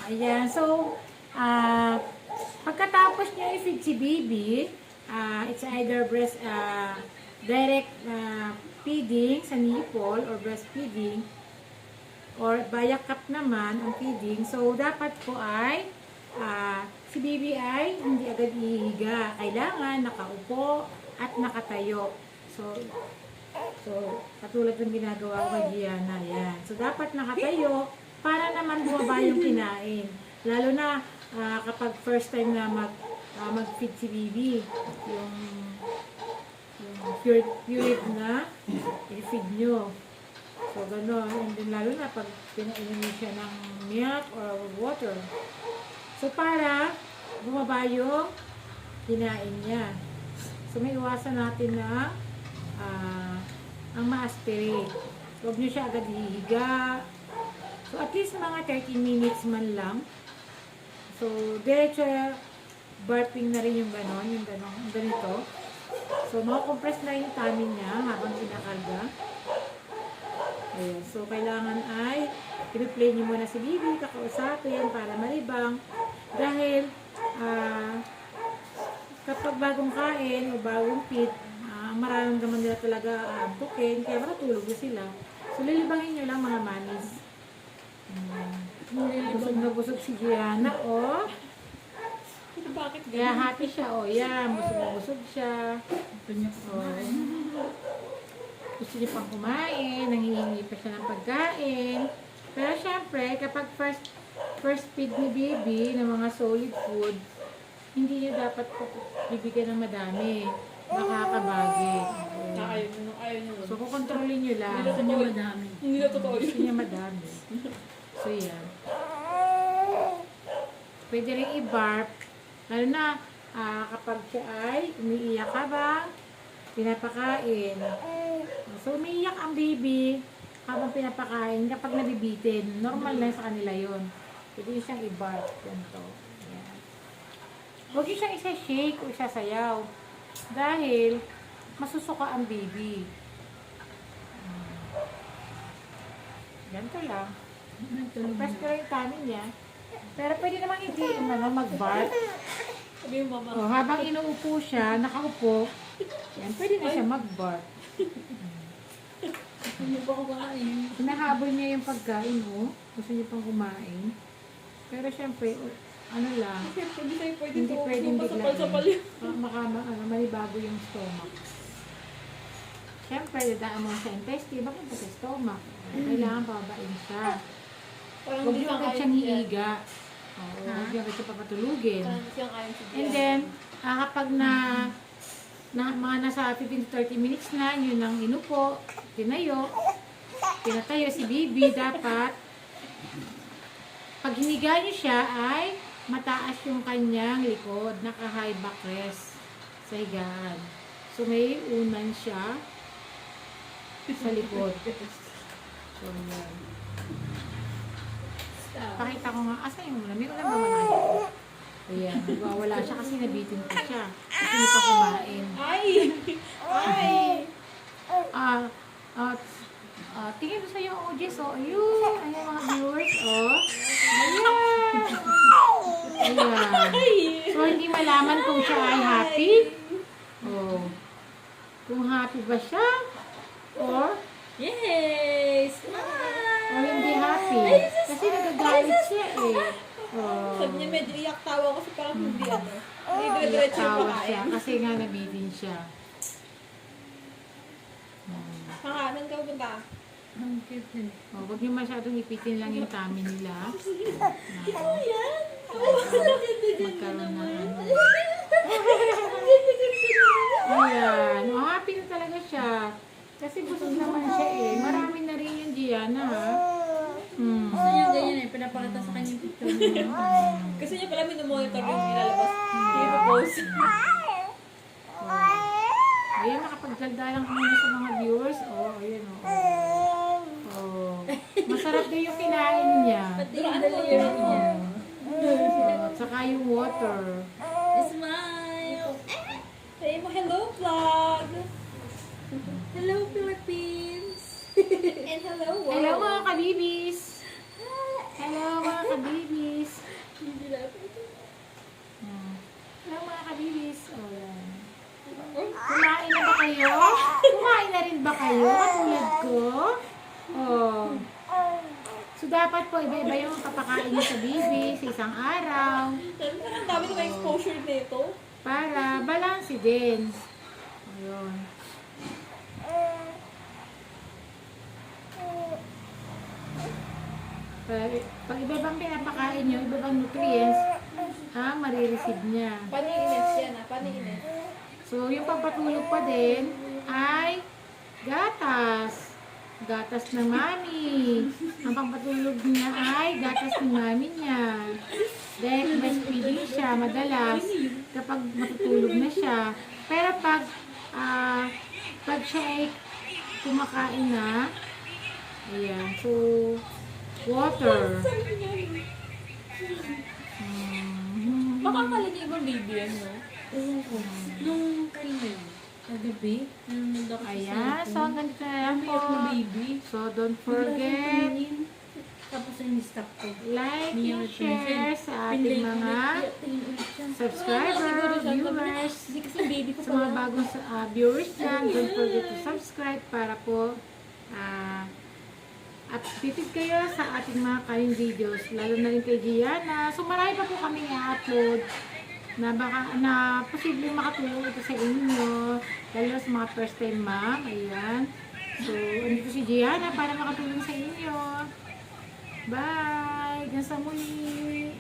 Ayan. So, pagkatapos nyo i-feed si baby, it's either direct feeding sa nipple or breastfeeding or via cup naman ang feeding. So, dapat po ay si baby ay hindi agad ihiga. Kailangan nakaupo at nakatayo. So katulad ng ginagawa ko kay Gianna. Yan. So, dapat nakatayo para naman bumaba yung kinain. Lalo na kapag first time na mag-feed si baby. Yung pureed na i-feed nyo. So, gano'n. And then, lalo na pag pinainom siya ng milk or water. So, para bumaba yung kinain niya. So, may iwasan natin na ang ma-aspirate. So, huwag nyo siya agad hihiga. So, at least mga 30 minutes man lang. So, diretso burping na rin yung gano'n, yung ganito. So, makakompress na yung tummy niya habang pinakarga. Ayan. So, kailangan ay i-replay niyo muna si baby, kakausapin para malibang. Dahil, kapag bagong kain o bagong feed, mararamdaman nila talaga antukin, kaya matutulog na sila. So, lilibangin nyo lang mga manis. Busog na busog si Gianna, oh. Bakit Kaya happy siya, oh. Yan, busog na busog siya. Gusto niya pang kumain, nangihingi pa siya ng pagkain. Pero syempre, kapag first feed ni baby ng mga solid food, hindi niyo dapat bibigyan ng madami. Makakabagi. Ayaw nyo. So, kukontrolin nyo lang. Gusto niya madami. Hindi na totoo Gusto yun. niya madami. So, yan. Pwede rin i-barf. Lalo na, kapag siya ay umiiyak ka ba, pinapakain. So, umiiyak ang baby habang pinapakain kapag nabibitin. Normal lang sa kanila yon. Pwede siyang i-barf. Ganito. Yan. Huwag yung siyang isa-shake o isa-sayaw. Dahil, masusuka ang baby. Ganito lang. Press ko lang yung tummy niya. Pero pwede namang hindi mag-barf. Sabi yung mama. O, habang inuupo siya, nakaupo, yan, pwede na siya mag-barf. Hindi pa kumain. Hinahabol niya yung pagkain, oh. Gusto niya pang kumain. Pero syempre, ano lang, Siyempre, hindi tayo pwede hindi pwedeng Masapal-sapal biglain. yun. Malibago yung stomach. Siyempre, dadaan mo sa intestine, bakit sa stomach? Kailangan pababain siya. Parang Huwag hindi niyo lang agad ayaw siyang siya. hihiga. Oo, huwag niyo agad siya papatulugin. Parang hindi siyang ayaw siya. And then, kapag mga nasa 15 to 30 minutes na, yun ang inupo, pinatayo si baby, dapat, pag hiniga niyo siya ay mataas yung kanyang likod, naka-high backrest sa higaan. So, may unan siya sa likod. So, yan. Pakita ko nga, asa yung ulan? May ulan ba malaki? Ayan, wala siya kasi nabitin ko siya. Kasi hindi pa kumain. Ay! Ay! Tingin mo sa'yo, OJs, oh. Ayun, ayan mga viewers, oh. Ayan. So, hindi malaman kung siya ay happy. Oh. Kung happy ba siya, or Yes! o hindi happy. Kasi nagagalit siya, eh. Oh. Sabi niya, medyo iyak tawa kasi parang hindi ano. Hindi dire-diretso yung Tawa siya pakain. kasi nga nabitin siya. Hanganan ka punta. Oh, huwag niyo masyadong ipitin lang yung tummy nila. Ayan! Magkaroon na ano. Ayan. Oh, happy na talaga siya. Kasi busog naman siya eh. Marami na rin yung Gianna, ha? Gusto niya ganyan eh, pinapakita sa kanya yung picture niya. Kasi niya pala minomonitor yung nilalabas. Hindi pa post. Ayan, nakapagsalda lang ko muna sa mga viewers. Oh, ayan, oh. Oh. Masarap din yung kinain niya. Pati Pero yung ano dalawa yun? niya. Oh, tsaka yung water. Smile! Say mo hello vlog! Hello, Philippines! And hello world! Hello mga kabibis! Hello mga kabibis! kayo, katulad ko. Oh. So, dapat po, iba-iba yung papakain niyo sa baby sa isang araw Ang dami na exposure nito. para balance din. Ayun. Pag iba-ibang pinapakain niyo, iba-ibang nutrients, marireceive niya. Paniinis yan paniinis. So, yung pampatulog pa din ay gatas. Gatas ng mami. Ang pampatulog niya ay gatas ng mami niya. Dahil breastfeeding siya madalas kapag matutulog na siya. Pero pag siya ay kumakain na, ayan, so, water. Baka akala niya ibang baby yan, no? Ewan ko. Nung kailan? Kagabi? Nung nagdakot Ayan, so hanggang dito na lang po. na baby. So, don't forget, Tapos ay stop ko. like Niya and ulit share sa ating mga subscriber, viewers, Hindi kasi baby ko sa mga pala. bagong viewers dyan, don't forget to subscribe para po updated kayo sa ating mga kain videos, lalo na rin kay Gianna. So marami pa po kami i-upload na posibleng makatulong ito sa inyo, lalo sa mga first time ma'am. Ayan. So, andito si Gianna para makatulong sa inyo. Bye! Hanggang sa muli!